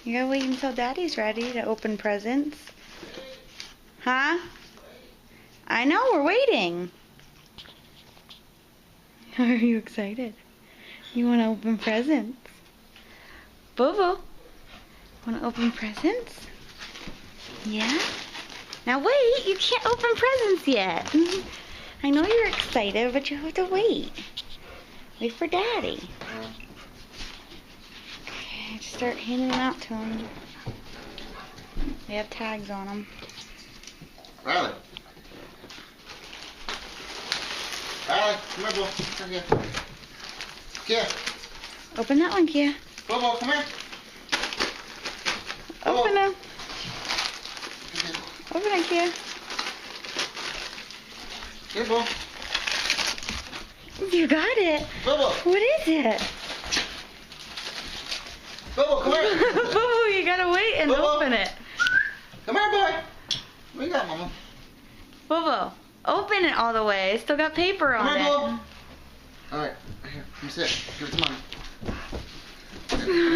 You gotta wait until Daddy's ready to open presents. Huh? I know, we're waiting. Are you excited? You want to open presents? Bobo, want to open presents? Yeah? Now wait, you can't open presents yet. I know you're excited, but you have to wait. Wait for Daddy. Okay, just start handing them out to him. They have tags on them. Riley. Riley, come here, Bo. Come here. Kia. Open that one, Kia. Bobo, come here. Open them. Open it, Kia. Here, Bo. You got it. Bobo. What is it? Bobo, come here. Bobo, you gotta wait and Bobo. open it. Come here, boy. What you got, Mama? Bobo, open it all the way. It's still got paper on Come here, it. Bobo. All right, here. Come sit. Give it to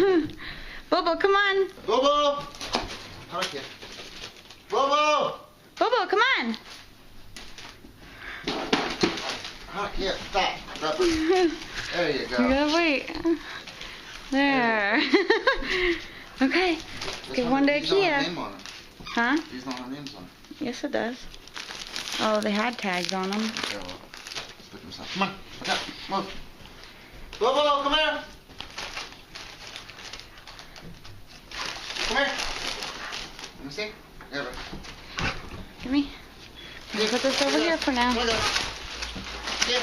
Mommy. Bobo, come on. Bobo. All right, kid. Bobo. Bobo, come on. All right, kid. Stop. Stop it. There you You go. gotta wait. There. Okay. Give one to These don't have Kia. name on them. Huh? These don't have names on them. Yes, it does. Oh, they had tags on them. Okay, well, let's look them up. Come on. Look up. Move. Bobo, come here. Come here. Let me see. Here, bud. Give me. I'm gonna put this over here for now. Look up. Here.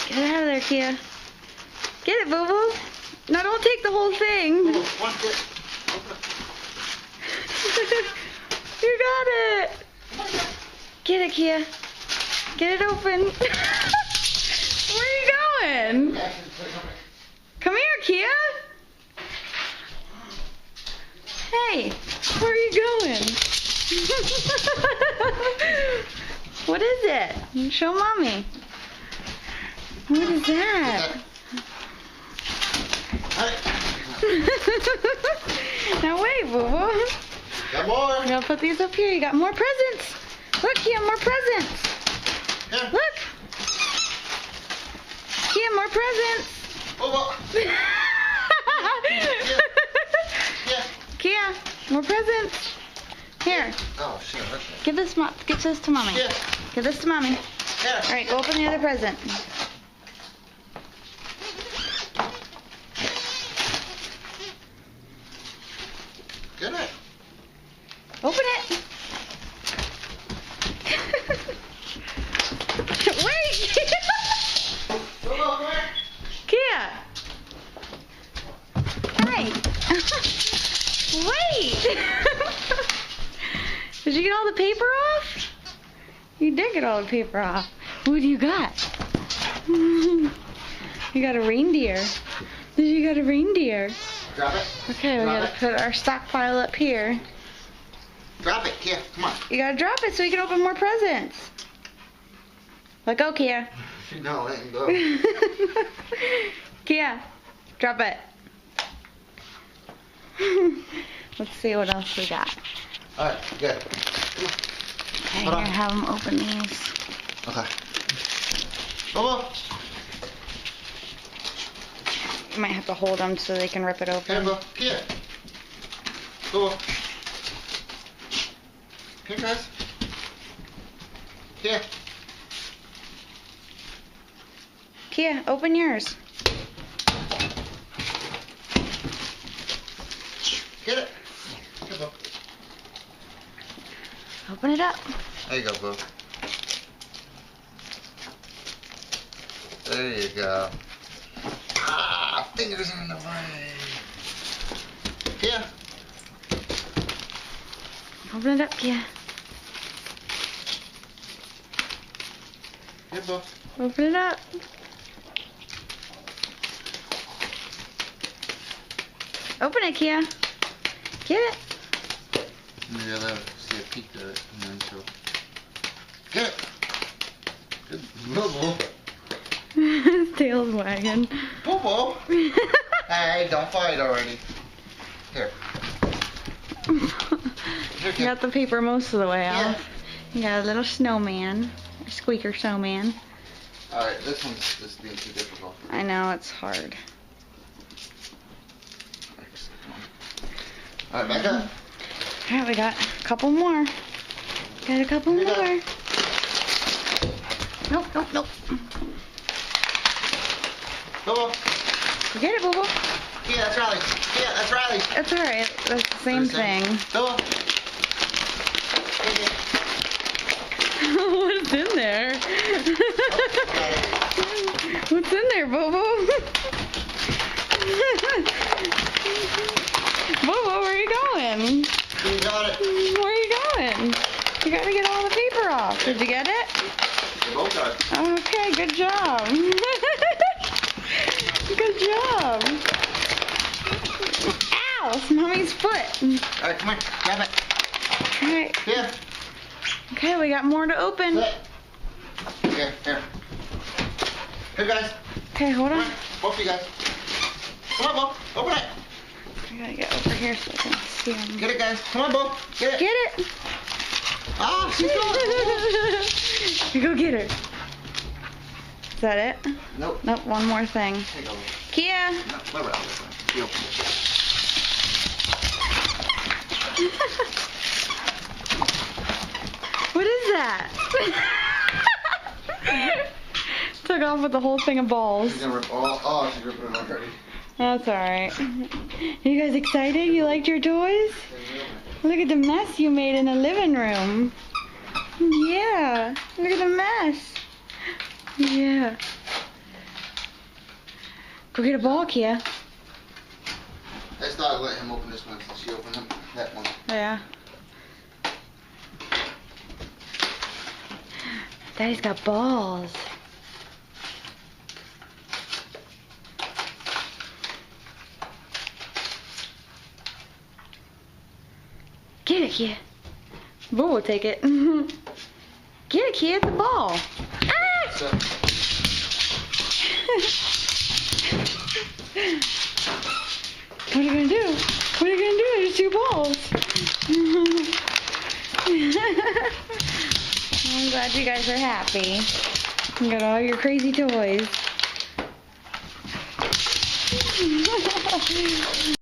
Get it out of there, Kia. Get it, Boo Boo. No, don't take the whole thing. Bobo, one foot. Open it. You got it. Get it, Kia. Get it open. Where are you going? Yeah, put it over. Come here, Kia. Hey, where are you going? What is it? Show Mommy. What is that? Now wait, Boo Boo. Got more. You gotta put these up here. You got more presents. Look, Kia, more presents. Here. Look. Kia, more presents. Bobo. Yeah. Kia, more presents. Here, Oh, shit. Okay. give this to Mommy. Here. Give this to Mommy. Here. All right, go open the other present. Get it. Open it. Wait. Bobo, come here. Kia. Hey. Wait. Did you get all the paper off? You did get all the paper off. What do you got? You got a reindeer. You got a reindeer. Drop it. Okay, we Drop gotta it. put our stockpile up here. Drop it, Kia. Come on. You gotta drop it so you can open more presents. Let go, Kia. No, let him go. Kia, drop it. Let's see what else we got. All right, good. Okay, Hold here, on. have them open these. Okay. Bobo. You might have to hold them so they can rip it Here, open. Bo. Kia. Bobo. Here, guys. Here. Kia, open yours. Get it. Here, Bo. Open it up. There you go, Bo. There you go. Ah, fingers in the way. Here. Open it up, Kia. Here, Bo. Open it up. Open it, Kia. Get it. Maybe I'll let her see a peek at it and then she'll get it. Good. Bobo. tail's wagging. Boo-boo. Hey, don't fight already. Here. You got the paper most of the way off. You got a little snowman. A squeaker snowman. Alright, this one's just being too difficult. I know, it's hard. Alright, back up. Alright, we got a couple more. Got a couple Here you more. go. Nope, nope, nope. Boo-boo. You get it, Boo Boo. Yeah, that's Riley. Yeah, that's Riley. It's alright. That's the same thing. Boo-boo. What's in there? What's in there, Boo Boo? Boo Boo, where are you going? You got it. Where are you going? You gotta get all the paper off. Did you get it? You both got it. Okay, good job. Good job. Ow, it's Mommy's foot. Alright, come on. Grab it. Alright. Here. Okay, we got more to open. Sit. Here, here. Here, guys. Okay, hold Come on. on. Both of you guys. Come on, Bo. Open it. I gotta get over here so I can see them. Get it, guys. Come on, Bo. Get it. Get it! Ah, she's going. You go get her. Is that it? Nope. Nope, one more thing. Take over. Kia! No, let her out this way. She opened it. What is that? Took off with the whole thing of balls. She's gonna rip all. Oh, she's ripping it already. That's alright. You guys excited? You liked your toys? Look at the mess you made in the living room. Yeah. Look at the mess. Yeah. Go get a ball, Kia. I just thought I'd let him open this one since she opened that one. Yeah. Daddy's got balls. Get it, Kia. Boo will take it. Get it, Kia. It's a ball. Ah! So, What are you gonna do? What are you gonna do? There's two balls. I'm glad you guys are happy. You got all your crazy toys.